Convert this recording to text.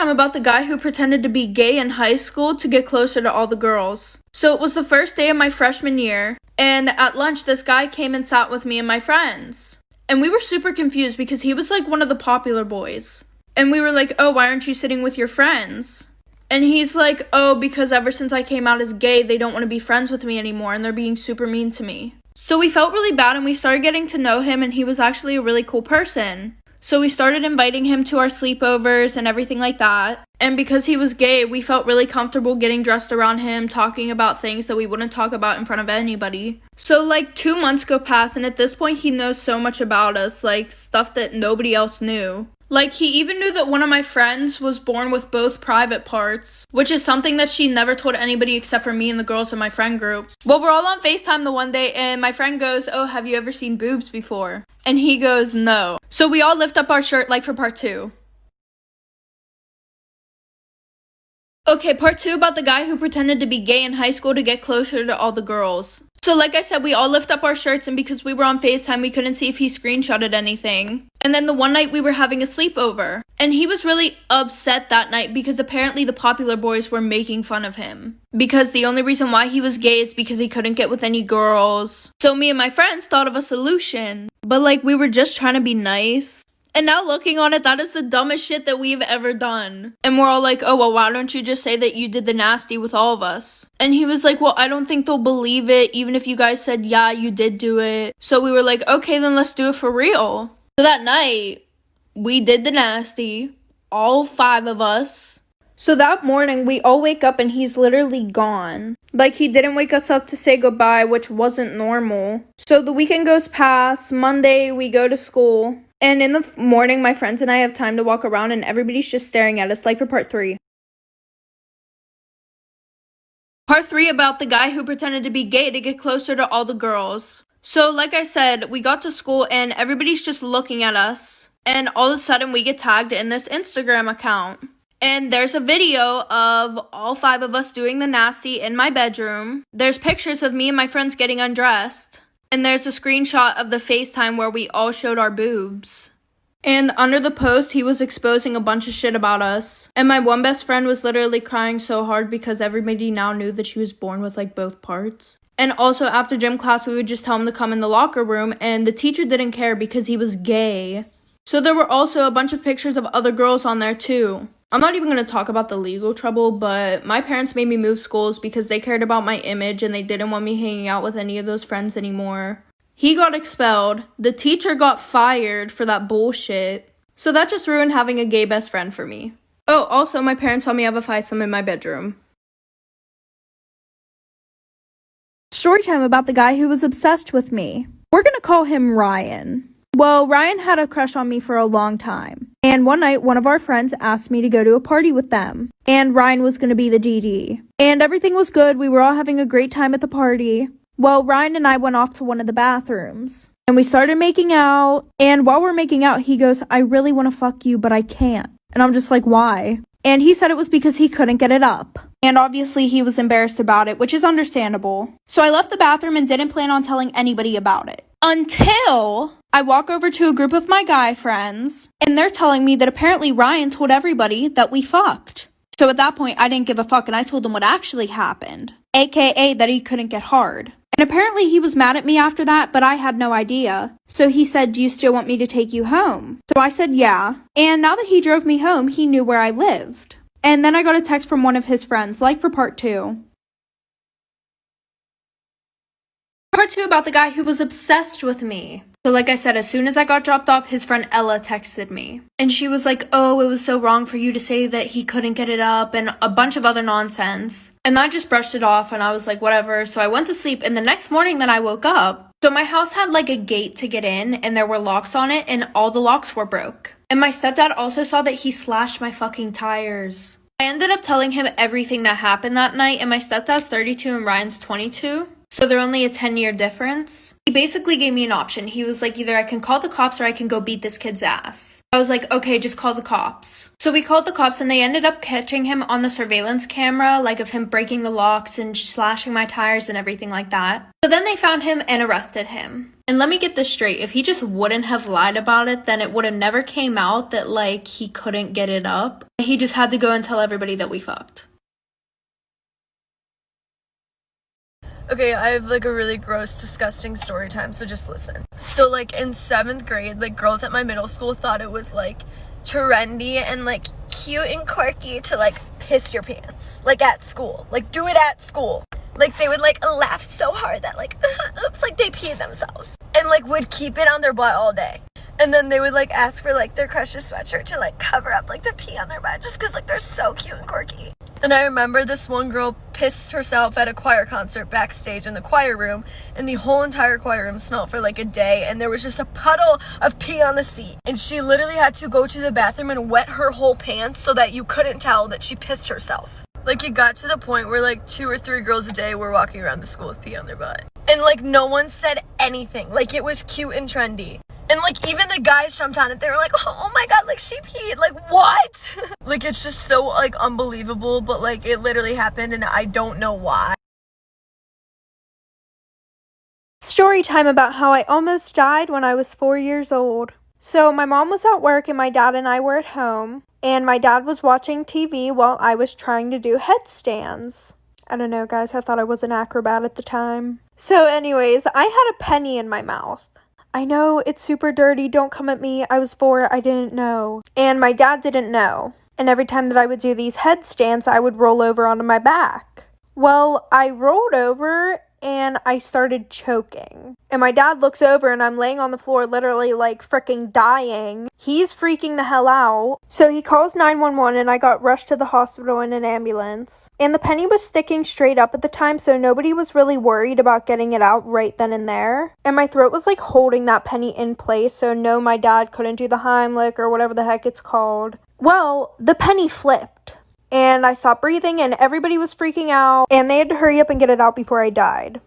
Storytime about the guy who pretended to be gay in high school to get closer to all the girls. So it was the first day of my freshman year, and at lunch this guy came and sat with me and my friends. And we were super confused because he was like one of the popular boys. And we were like, oh, why aren't you sitting with your friends? And he's like, oh, because ever since I came out as gay, they don't want to be friends with me anymore and they're being super mean to me. So we felt really bad and we started getting to know him, and he was actually a really cool person. So we started inviting him to our sleepovers and everything like that. And because he was gay, we felt really comfortable getting dressed around him, talking about things that we wouldn't talk about in front of anybody. So like 2 months go past, and at this point he knows so much about us, like stuff that nobody else knew. Like, he even knew that one of my friends was born with both private parts, which is something that she never told anybody except for me and the girls in my friend group. Well, we're all on FaceTime the one day, and my friend goes, oh, have you ever seen boobs before? And he goes, no. So we all lift up our shirt like for part 2. Okay, part 2 about the guy who pretended to be gay in high school to get closer to all the girls. So like I said, we all lift up our shirts, and because we were on FaceTime, we couldn't see if he screenshotted anything. And then the one night we were having a sleepover, and he was really upset that night because apparently the popular boys were making fun of him. Because the only reason why he was gay is because he couldn't get with any girls. So me and my friends thought of a solution, but like we were just trying to be nice. And now looking on it, that is the dumbest shit that we've ever done. And we're all like, oh, well, why don't you just say that you did the nasty with all of us? And he was like, well, I don't think they'll believe it, even if you guys said, yeah, you did do it. So we were like, okay, then let's do it for real. So that night, we did the nasty, all 5 of us. So that morning, we all wake up and he's literally gone. Like, he didn't wake us up to say goodbye, which wasn't normal. So the weekend goes past. Monday, we go to school. And in the morning, my friends and I have time to walk around, and everybody's just staring at us, like for part 3. Part 3 about the guy who pretended to be gay to get closer to all the girls. So like I said, we got to school and everybody's just looking at us. And all of a sudden we get tagged in this Instagram account. And there's a video of all 5 of us doing the nasty in my bedroom. There's pictures of me and my friends getting undressed. And there's a screenshot of the FaceTime where we all showed our boobs. And under the post, he was exposing a bunch of shit about us. And my one best friend was literally crying so hard because everybody now knew that she was born with like both parts. And also after gym class, we would just tell him to come in the locker room, and the teacher didn't care because he was gay. So there were also a bunch of pictures of other girls on there too. I'm not even going to talk about the legal trouble, but my parents made me move schools because they cared about my image and they didn't want me hanging out with any of those friends anymore. He got expelled. The teacher got fired for that bullshit. So that just ruined having a gay best friend for me. Oh, also my parents saw me have a foursome in my bedroom. Storytime about the guy who was obsessed with me. We're going to call him Ryan. Well, Ryan had a crush on me for a long time. And one night, one of our friends asked me to go to a party with them. And Ryan was going to be the DD. And everything was good. We were all having a great time at the party. Well, Ryan and I went off to one of the bathrooms. And we started making out. And while we're making out, he goes, I really want to fuck you, but I can't. And I'm just like, why? And he said it was because he couldn't get it up. And obviously he was embarrassed about it, which is understandable. So I left the bathroom and didn't plan on telling anybody about it. Until I walk over to a group of my guy friends, and they're telling me that apparently Ryan told everybody that we fucked. So at that point, I didn't give a fuck, and I told them what actually happened, aka that he couldn't get hard. And apparently he was mad at me after that, but I had no idea. So he said, do you still want me to take you home? So I said, yeah. And now that he drove me home, he knew where I lived. And then I got a text from one of his friends, like for part 2. Part 2 about the guy who was obsessed with me. So like I said, as soon as I got dropped off, his friend Ella texted me. And she was like, oh, it was so wrong for you to say that he couldn't get it up and a bunch of other nonsense. And I just brushed it off and I was like, whatever. So I went to sleep, and the next morning then I woke up. So my house had like a gate to get in and there were locks on it, and all the locks were broke. And my stepdad also saw that he slashed my fucking tires. I ended up telling him everything that happened that night, and my stepdad's 32 and Ryan's 22. So they're only a 10-year difference. He basically gave me an option. He was like, either I can call the cops or I can go beat this kid's ass. I was like, okay, just call the cops. So we called the cops and they ended up catching him on the surveillance camera, like of him breaking the locks and slashing my tires and everything like that. So then they found him and arrested him. And let me get this straight. If he just wouldn't have lied about it, then it would have never came out that like he couldn't get it up. He just had to go and tell everybody that we fucked. Okay, I have like a really gross, disgusting story time, so just listen. So like in 7th grade, like girls at my middle school thought it was like trendy and like cute and quirky to like piss your pants, like at school, like do it at school. Like they would like laugh so hard that like, oops, like they peed themselves and like would keep it on their butt all day. And then they would like ask for like their crush's sweatshirt to like cover up like the pee on their butt just because like they're so cute and quirky. And I remember this one girl pissed herself at a choir concert backstage in the choir room, and the whole entire choir room smelled for like a day, and there was just a puddle of pee on the seat. And she literally had to go to the bathroom and wet her whole pants so that you couldn't tell that she pissed herself. Like it got to the point where like 2 or 3 girls a day were walking around the school with pee on their butt. And like no one said anything. Like it was cute and trendy. And like even the guys jumped on it. They were like, oh my god, like she peed. Like what? Like it's just so like unbelievable, but like it literally happened and I don't know why. Story time about how I almost died when I was 4 years old. So my mom was at work and my dad and I were at home. And my dad was watching TV while I was trying to do headstands. I don't know, guys. I thought I was an acrobat at the time. So anyways, I had a penny in my mouth. I know, it's super dirty, don't come at me, I was 4, I didn't know. And my dad didn't know. And every time that I would do these headstands, I would roll over onto my back. Well, I rolled over and I started choking. And my dad looks over and I'm laying on the floor literally like freaking dying. He's freaking the hell out. So he calls 911 and I got rushed to the hospital in an ambulance. And the penny was sticking straight up at the time, so nobody was really worried about getting it out right then and there. And my throat was like holding that penny in place, so no, my dad couldn't do the Heimlich or whatever the heck it's called. Well, the penny flipped. And I stopped breathing and everybody was freaking out and they had to hurry up and get it out before I died.